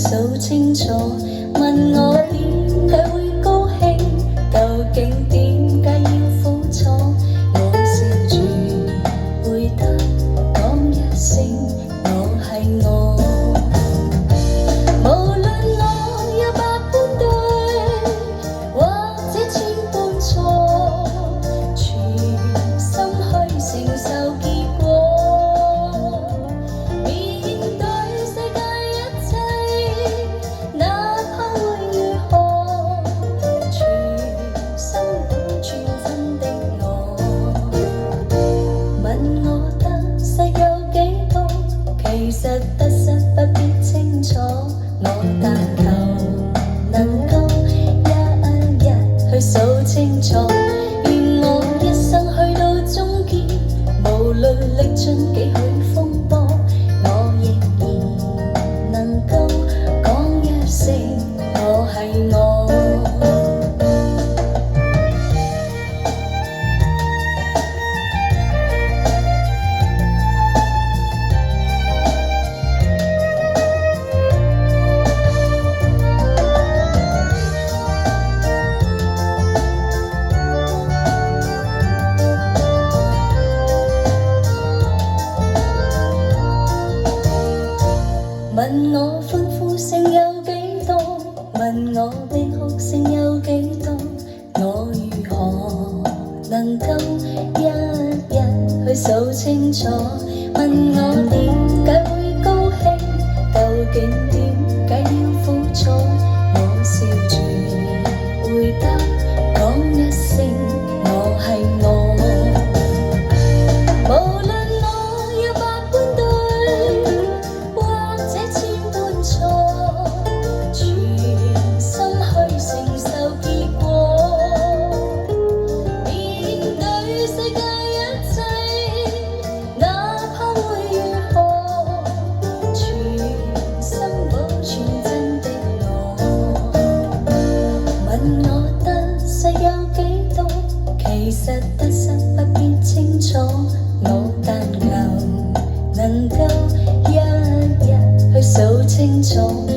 數清楚，問我點解會高興，究竟點解要苦楚？我笑住回答，講一聲我係我。無論我有百般對，或者千般錯，全心去承受結果。其實得失不必清楚，我但求能夠一日去數清楚，願我一生去到終結，無論歷盡幾許風波，我仍然能夠講一聲我係我。問我歡呼聲有幾多？問我悲哭聲有幾多？我如何能夠一日去數清楚？問我點解會高興？究竟點解要苦楚？我笑住回答，講一聲我係我。其實得失不必清楚，我但求能夠一日去數清楚。